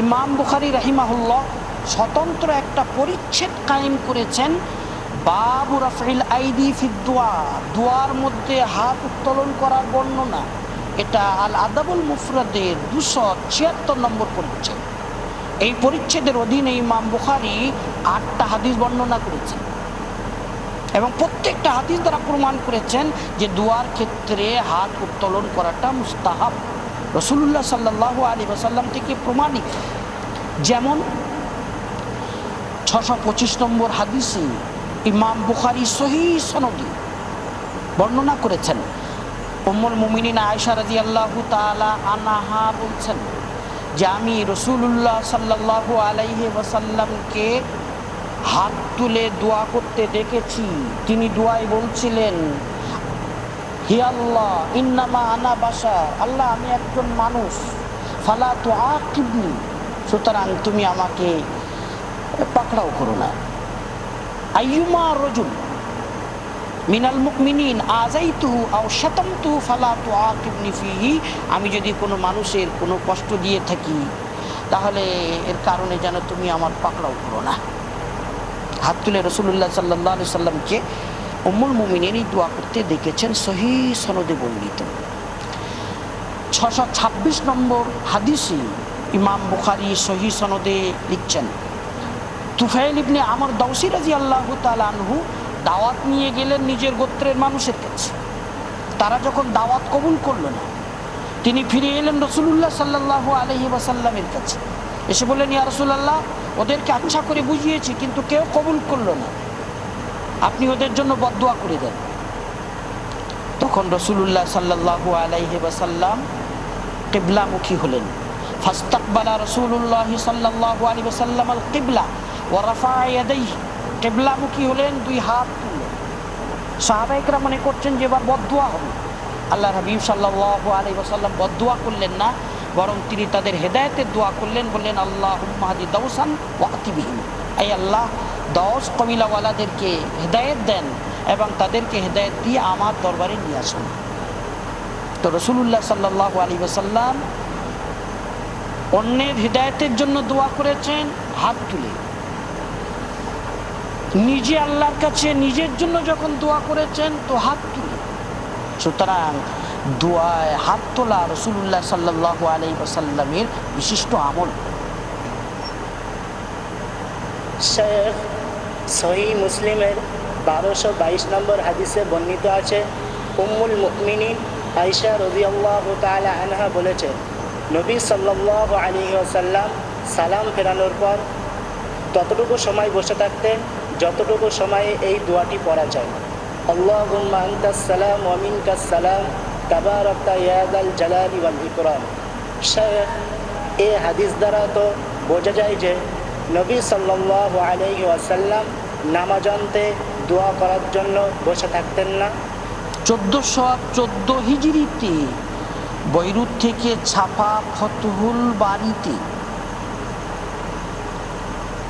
ইমাম বুখারী রাহিমাহুল্লাহ স্বতন্ত্র একটা পরিচ্ছেদ কায়েম করেছেন, বাবু রাফঈল আইদি ফি দুআ, দোয়ার মধ্যে হাত উত্তোলন করার বর্ণনা। এটা আল আদাবুল মুফরাদের 276 নম্বর পরিচ্ছেদ। এই পরিচ্ছেদের অধীনে ইমাম বুখারী 8টা হাদিস বর্ণনা করেছেন, এবং প্রত্যেকটা হাদিস দ্বারা প্রমাণ করেছেন যে দোয়ার ক্ষেত্রে হাত উত্তোলন করাটা মুস্তাহাব, রাসূলুল্লাহ সাল্লাল্লাহু আলাইহি ওয়াসাল্লাম থেকে প্রমাণিত। যেমন 625 নম্বর হাদিসে ইমাম বুখারী সহিহ সনদে বর্ণনা করেছেন, উম্মুল মুমিনিন আয়েশা রাদিয়াল্লাহু তাআলা আনহা বলছেন যে আমি রাসূলুল্লাহ সাল্লাল্লাহু আলাইহি ওয়াসাল্লামকে হাত তুলে দোয়া করতে দেখেছি। তিনি দোয়ায় বলছিলেন, হি আল্লাহ ইন্নামা আনা বাশার, আল্লাহ আমি একজন মানুষ, ফালা তুআকিবনি, সুতরাং তুমি আমাকে পাকড়াও করো না। আইয়ুমা রাজুল মিনাল মুমিনিন আযাইতুহু আও শাতামতুহু ফালা তুআকিবনি ফিহি, আমি যদি কোনো মানুষের কোনো কষ্ট দিয়ে থাকি তাহলে এর কারণে যেন তুমি আমার পাকড়াও করো না। হাত তুলে রাসূলুল্লাহ সাল্লাল্লাহু আলাইহি সাল্লামকে উম্মুল মুমিনিন দোয়া করতে দেখেছেন, সহিহ সনদে বর্ণিত। 626 নম্বর হাদিসে ইমাম বুখারী সহিহ সনদে লিখছেন, তুফাইল ইবনে আমর দাওসী রাদিয়াল্লাহু তাআলা আনহু দাওয়াত নিয়ে গেলেন নিজের গোত্রের মানুষের কাছে। তারা যখন দাওয়াত কবুল করল না, তিনি ফিরে এলেন রাসূলুল্লাহ সাল্লাল্লাহু আলাইহি ওয়াসাল্লামের কাছে। এসে বললেন, ইয়া রাসূলুল্লাহ, ওদেরকে আচ্ছা করে বুঝিয়েছি কিন্তু কেউ কবুল করলো না, আপনি ওদের জন্য বদদুয়া করে দেন। তখন রাসূলুল্লাহ সাল্লাল্লাহু আলাইহি ওয়াসাল্লাম কিবলামুখী হলেন। ফাস্তাকবালা রাসূলুল্লাহ সাল্লাল্লাহু আলাইহি ওয়াসাল্লাম আল কিবলা ওয়া রাফা'a ইয়াদাইহি, কিবলামুখী হলেন, দুই হাত তুললেন। সাহাবায়ে মনে করছেন যে এবার বদদুয়া হবে। আল্লাহর হাবিব সাল্লাল্লাহু আলাইহি ওয়াসাল্লাম বদদুয়া করলেন না, বরং তিনি তাদের হেদায়েতের দোয়া করলেন। বললেন, আল্লাহুম্মা হাদি দাওসান ওয়া আতি বিহিম, আয় আল্লাহ, দাওস কবিলাওয়ালাদেরকে হেদায়েত দেন এবং তাদেরকে হেদায়েত দিয়ে আমার দরবারে নিয়ে আসুন। তো রাসূলুল্লাহ সাল্লাল্লাহু আলাইহি ওয়াসাল্লাম অন্যের হেদায়েতের জন্য দোয়া করেছেন হাত তুলে। নিজে আল্লাহর কাছে নিজের জন্য যখন দোয়া করেছেন তো হাত তুলে। সুতরাং দোয়ায় হাত তোলা রাসূলুল্লাহ সাল্লাল্লাহু আলাইহি ওয়াসাল্লামের বিশিষ্ট আমল। শেখ সহিহ মুসলিমের 1222 নম্বর হাদিসে বর্ণিত আছে, উম্মুল মুমিনিন আয়েশা রাদিয়াল্লাহু তাআলা আনহা বলেছেন, নবী সাল্লাল্লাহু আলাইহি ওয়াসাল্লাম সালাম ফেরানোর পর ততটুকু সময় বসে থাকতেন যতটুকু সময়ে এই দোয়াটি পড়া যায়, আল্লাহুম্মা আনতাস সালাম ওয়া মিনকাস সালাম তাবারাকতা ইয়া যাল জালালি ওয়াল ইকরাম। শেখ এই হাদিস দ্বারা তো বোঝা যায় যে নবী সাল্লাল্লাহু আলাইহি ওয়াসাল্লাম নামাজান্তে দোয়া করার জন্য বসে থাকতেন না। 1414 হিজরিতে বৈরুত থেকে ছাপা ফতহুল বারীতে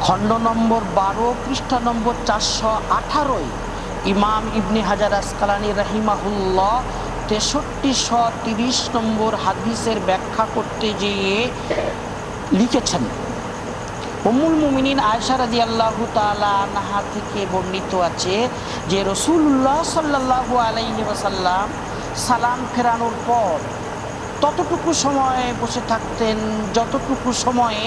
খণ্ড নম্বর 12 পৃষ্ঠা নম্বর 418 ইমাম ইবনে হাজার আসকালানী রাহিমাহুল্লাহ 6330 নম্বর হাদিসের ব্যাখ্যা করতে গিয়ে লিখেছেন, উম্মুল মুমিনিন আয়েশা রাদিয়াল্লাহু তাআলা আনহা থেকে বর্ণিত আছে যে রাসূলুল্লাহ সাল্লাল্লাহু আলাইহি ওয়াসাল্লাম সালাম ফেরানোর পর ততটুকু সময়ে বসে থাকতেন যতটুকু সময়ে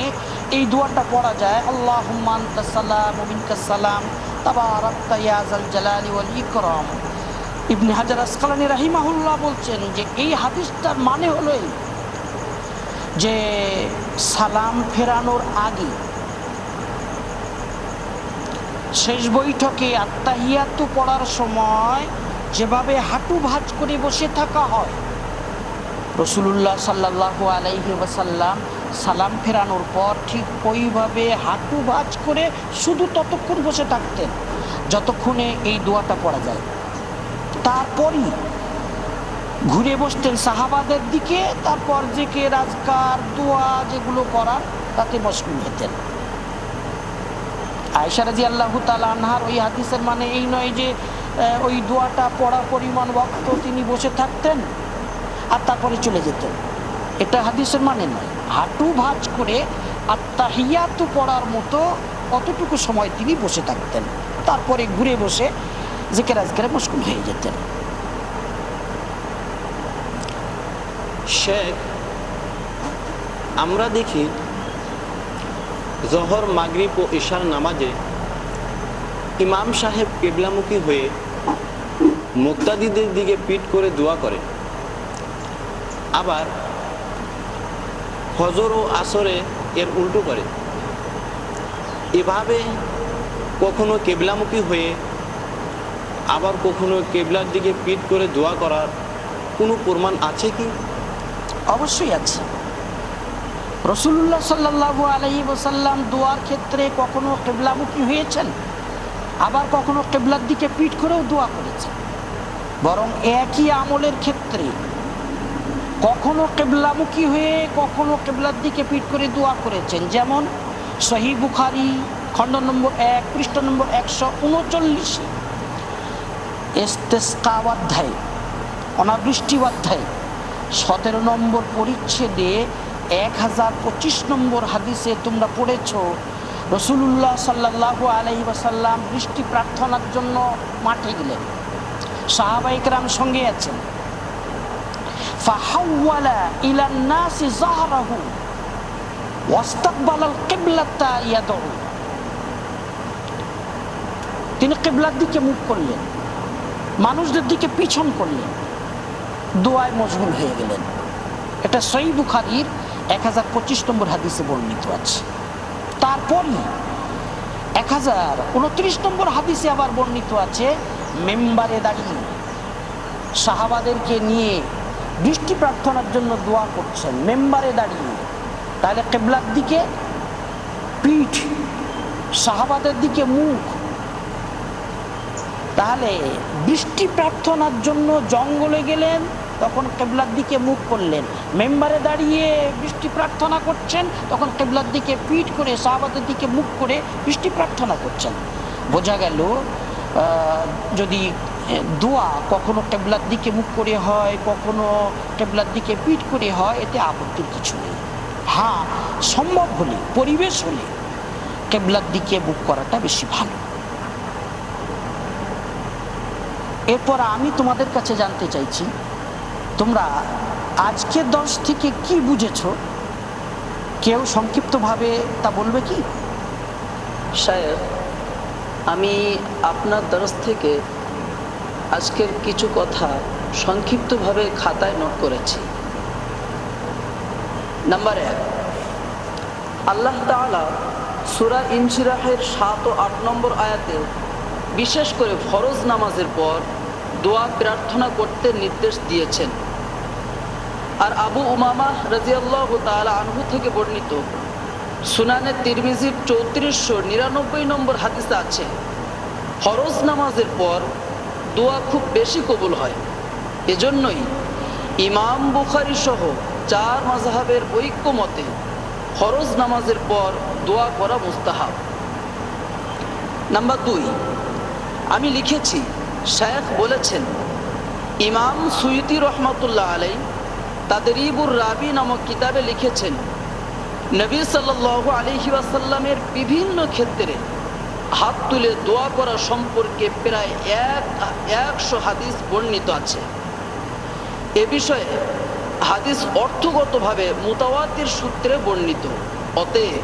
এই দোয়াটা পড়া যায়, আল্লাহুম্মা আনতাস সালাম ওয়া মিনকাস সালাম তাবারাকতা ইয়া যাল জালালি ওয়াল ইকরাম। ইবনে হাজার আসকালানী রাহিমাহুল্লাহ বলছেন যে এই হাদিসটার মানে হলো যে সালাম ফেরানোর আগে শেষ বৈঠকে আত্তাহিয়াতু পড়ার সময় যেভাবে হাঁটু ভাঁজ করে বসে থাকা হয়, রাসূলুল্লাহ সাল্লাল্লাহু আলাইহি ওয়াসাল্লাম সালাম ফেরানোর পর ঠিক ওইভাবে হাঁটু ভাঁজ করে শুধু ততক্ষণ বসে থাকতেন যতক্ষণে এই দোয়াটা পড়া যায়। তারপরই ঘুরে বসতেন সাহাবাদের দিকে, তারপর জিকির আজকার দোয়া যেগুলো করার তাতে মশগুল হতেন। আয়েশা রাদিয়াল্লাহু তাআলা আনহার ওই হাদিসের মানে এই নয় যে ওই দোয়াটা পড়ার পরিমাণ ওয়াক্ত তিনি বসে থাকতেন আর তারপরে চলে যেতেন, এটা হাদিসের মানে নয়। হাঁটু ভাঁজ করে আত্তাহিয়াতু পড়ার মতো অতটুকু সময় তিনি বসে থাকতেন, তারপরে ঘুরে বসে জিকির আজকারে মশগুল হয়ে যেতেন। শেখ, আমরা দেখি জোহর, মাগরিব ও ইশার নামাজে ইমাম সাহেব কিবলামুখী হয়ে মুক্তাদিদের দিকে পিঠ করে দোয়া করে, আবার ফজর ও আসরে এর উল্টো করে। এভাবে কখনো কিবলামুখী হয়ে আবার কখনো কিবলার দিকে পিঠ করে দোয়া করার কোনো প্রমাণ আছে কি? অবশ্যই আছে। রাসূলুল্লাহ সাল্লাল্লাহু আলাইহি ওয়াসাল্লাম দোয়ার ক্ষেত্রে কখনো কিবলামুখী হয়েছেন, আবার কখনো কিবলার দিকে পিঠ করেও দোয়া করেছেন। বরং একই আমলের ক্ষেত্রে কখনো কিবলামুখী হয়ে কখনো কিবলার দিকে পিঠ করে দোয়া করেছেন। যেমন সহিহ বুখারী খণ্ড নম্বর 1 পৃষ্ঠা নম্বর 139 ইস্তিসকা অধ্যায়, অনাবৃষ্টি অধ্যায় 17 নম্বর পরিচ্ছেদে 1025 নম্বর হাদিসে তোমরা পড়েছ, রাসূলুল্লাহ সাল্লাল্লাহু আলাইহি ওয়াসাল্লাম বৃষ্টি প্রার্থনার জন্য মাঠে গেলেন, সাহাবায়ে কেরাম সঙ্গে আছেন। ফাহাওয়ালা ইলান নাসি যাহরাহু ওয়াস্তাকবালাল কিবলাতা ইয়াদউ, তিনি কিবলার দিকে মুখ করলেন, মানুষদের দিকে পিছন করলেন, দোয়ায় মশগুল হয়ে গেলেন। এটা সহিহ বুখারীর 1025 নম্বর হাদিসে বর্ণিত আছে। তারপরই 1029 নম্বর হাদিসে আবার বর্ণিত আছে মেম্বারে দাঁড়িয়ে সাহাবাদেরকে নিয়ে বৃষ্টি প্রার্থনার জন্য দোয়া করছেন মেম্বারে দাঁড়িয়ে। তাহলে কিবলার দিকে পিঠ, সাহাবাদের দিকে মুখ। তাহলে বৃষ্টি প্রার্থনার জন্য জঙ্গলে গেলেন, তখন কিবলার দিকে মুখ করলেন। মেম্বারে দাঁড়িয়ে বৃষ্টি প্রার্থনা করছেন, তখন কিবলার দিকে পিঠ করে সাহাবাদের দিকে মুখ করে বৃষ্টি প্রার্থনা করছেন। বোঝা গেল যদি দোয়া কখনো কিবলার দিকে মুখ করে হয়, কখনো কিবলার দিকে পিঠ করে হয়, এতে আপত্তির কিছু নেই। হ্যাঁ, সম্ভব হলে, পরিবেশ হলে কিবলার দিকে মুখ করাটা বেশি ভালো। এরপর আমি তোমাদের কাছে জানতে চাইছি, তোমরা আজকের দর্শ থেকে কি বুঝেছো? কেউ সংক্ষিপ্তভাবে তা বলবে কি? শায়েখ, আমি আপনার দর্শ থেকে আজকের কিছু কথা সংক্ষিপ্তভাবে খাতায় নোট করেছি। নাম্বার 1, আল্লাহ তাআলা সূরা ইনশিরাহের 7 ও 8 নম্বর আয়াতে বিশেষ করে ফরজ নামাজের পর দোয়া প্রার্থনা করতে নির্দেশ দিয়েছেন। আর আবু উমামা রাদিয়াল্লাহু তাআলা আনহু থেকে বর্ণিত সুনানে তিরমিজির 3499 নম্বর হাদিসে আছে, ফরজ নামাজের পর দোয়া খুব বেশি কবুল হয়। এজন্যই ইমাম বুখারী সহ 4 মাযহাবের ঐক্যমতে ফরজ নামাজের পর দোয়া করা মুস্তাহাব। নাম্বার 2, আমি লিখেছি, শায়েখ বলেছেন, ইমাম সুয়ুতি রহমাতুল্লাহ আলাইহি তাদরিবুর রাবি নামক কিতাবে লিখেছেন, নবী সাল্লাল্লাহু আলাইহি ওয়াসাল্লামের বিভিন্ন ক্ষেত্রে হাত তুলে দোয়া করা সম্পর্কে প্রায় 100 হাদিস বর্ণিত আছে। এ বিষয়ে হাদিস অর্থগতভাবে মুতাওয়াতির সূত্রে বর্ণিত, অতএব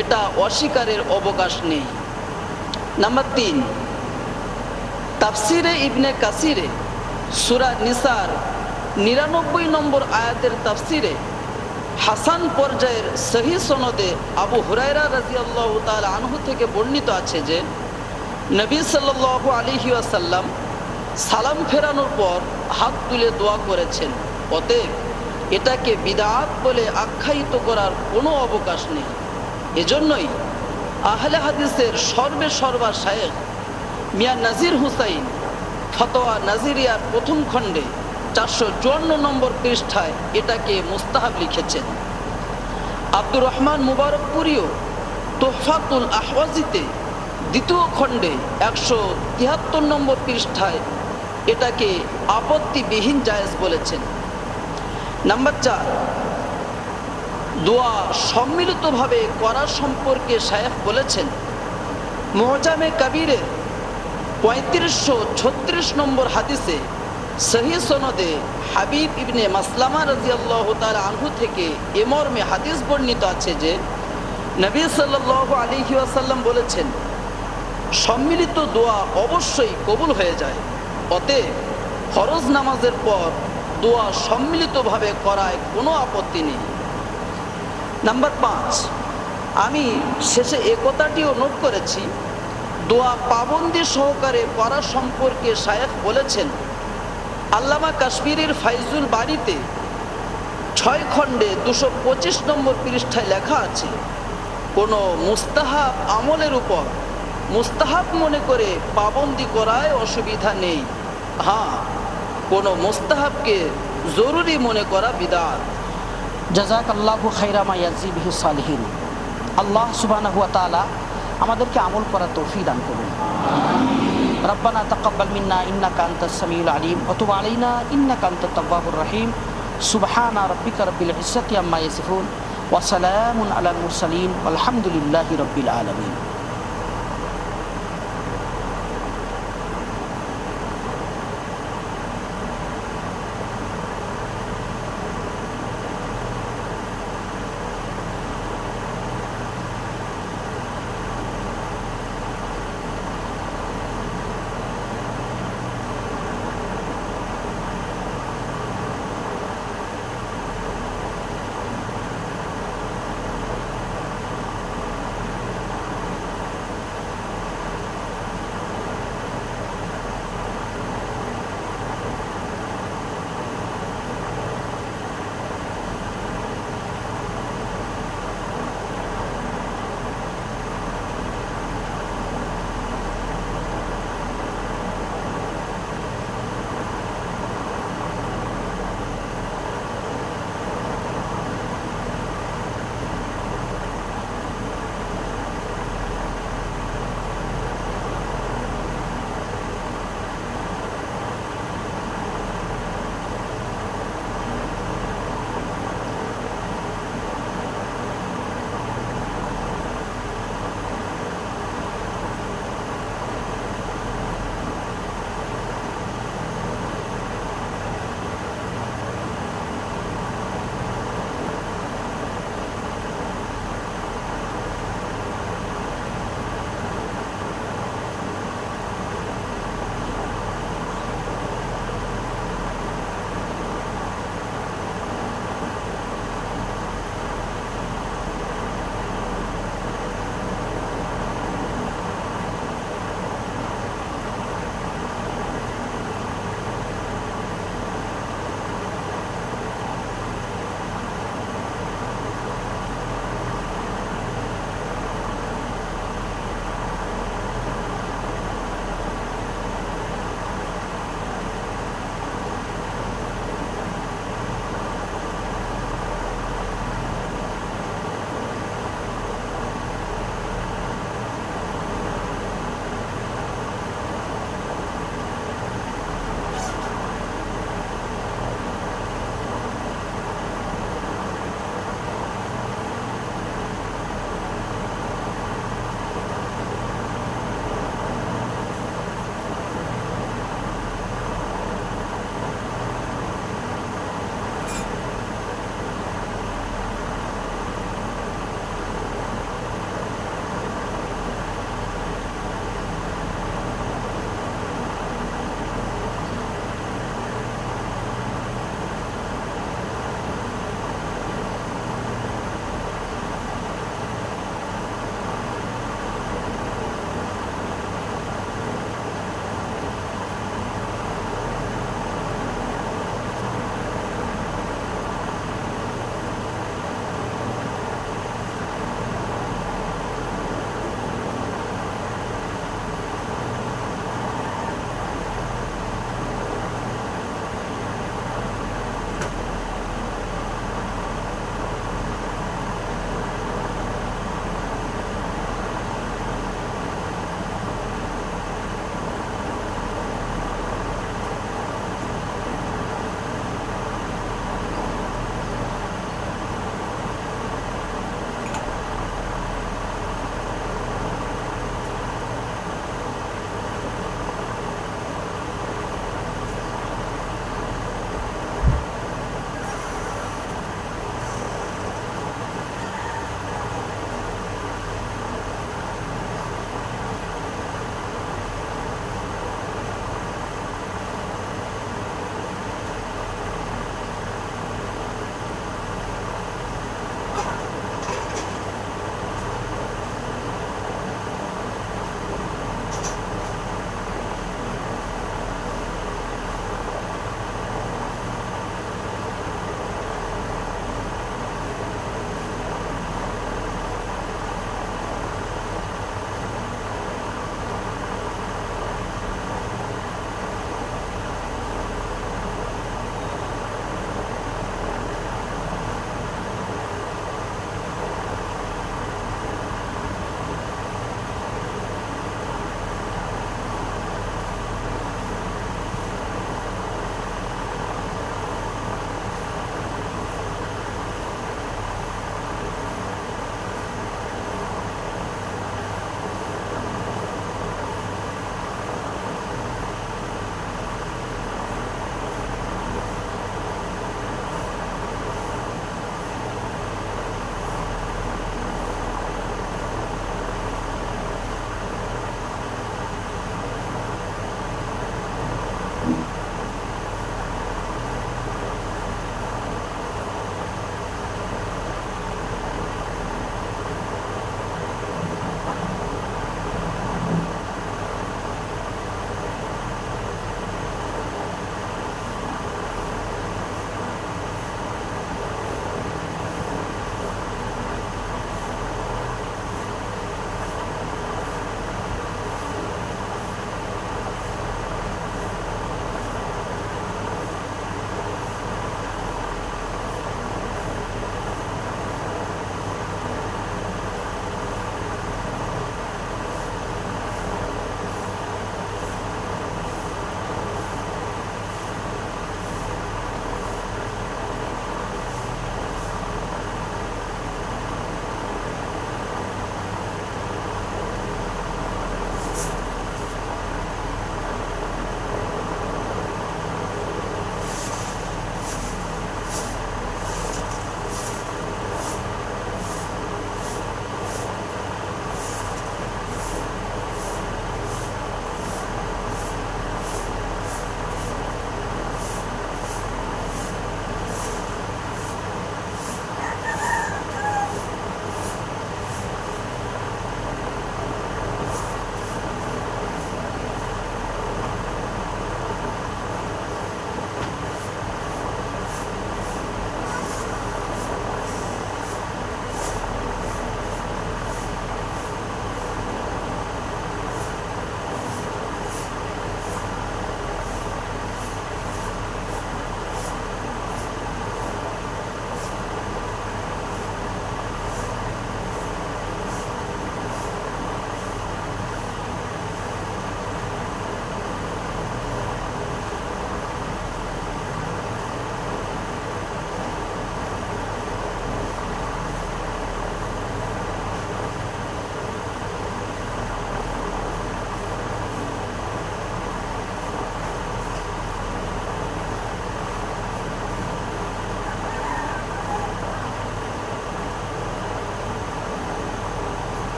এটা অস্বীকারের অবকাশ নেই। নাম্বার 3, তাফসিরে ইবনে কাসিরে সূরা নিসার 99 নম্বর আয়াতের তাফসিরে হাসান পর্যায়ের সহিহ সনদে আবু হুরায়রা রাদিয়াল্লাহু তাআলা আনহু থেকে বর্ণিত আছে যে নবী সাল্লাল্লাহু আলাইহি ওয়াসাল্লাম সালাম ফেরানোর পর হাত তুলে দোয়া করেছেন। অতএব এটাকে বিদআত বলে আখ্যায়িত করার কোনো অবকাশ নেই। এজন্যই আহলে হাদিসের সর্বা শায়েখ মিয়া নাজির হুসাইন ফতোয়া নাজিরিয়ার 1ম খণ্ডে 454 নম্বর পৃষ্ঠায় এটাকে মুস্তাহাব লিখেছেন। আব্দুর রহমান মুবারকপুরীও তোহফাতুল আহওয়াজিতে 2য় খণ্ডে 173 নম্বর পৃষ্ঠায় এটাকে আপত্তিবিহীন জায়েজ বলেছেন। নাম্বার 4, দোয়া সম্মিলিতভাবে করা সম্পর্কে শায়েখ বলেছেন, মুজামে কাবীরের 3536 নম্বর হাদিসে সহিহ সনদে হাবিব ইবনে মাসলামা রাদিয়াল্লাহু তাআলা আনহু থেকে এ মর্মে হাদিস বর্ণিত আছে যে নবী সাল্লাল্লাহু আলাইহি ওয়াসাল্লাম বলেছেন, সম্মিলিত দোয়া অবশ্যই কবুল হয়ে যায়। অতএব ফরজ নামাজের পর দোয়া সম্মিলিতভাবে করায় কোনো আপত্তি নেই। নাম্বার 5, আমি শেষে একতাটিও নোট করেছি, দোয়া পাবন্দি সহকারে করা সম্পর্কে শায়েখ বলেছেন, আল্লামা কাশ্মীরের ফাইজুল বাড়িতে 6 খণ্ডে 225 নম্বর পৃষ্ঠায় লেখা আছে, কোনো মুস্তাহাব আমলের উপর মুস্তাহাব মনে করে পাবন্দি করায় অসুবিধা নেই। হ্যাঁ, কোনো মুস্তাহাবকে জরুরি মনে করা বিদআত। জাযাকাল্লাহু খাইরা মা ইয়াজি বিহি সালিহিন। আল্লাহ সুবহানাহু ওয়া তাআলা আমাদেরকে আমল করার তৌফিক দান করুন। রব্বানা তাকাব্বাল মিন্না ইন্নাকা আনতাস সামিউল আলিম ওয়া তুব আলাইনা ইন্নাকা আনতাত তাওয়াবুর রহিম। সুবহানা রাব্বিকা রাব্বিল ইজ্জাতি আম্মা ইয়াসিফুন ওয়া সালামুন আলাল মুরসালিন ওয়ালহামদুলিল্লাহি রাব্বিল আলামিন।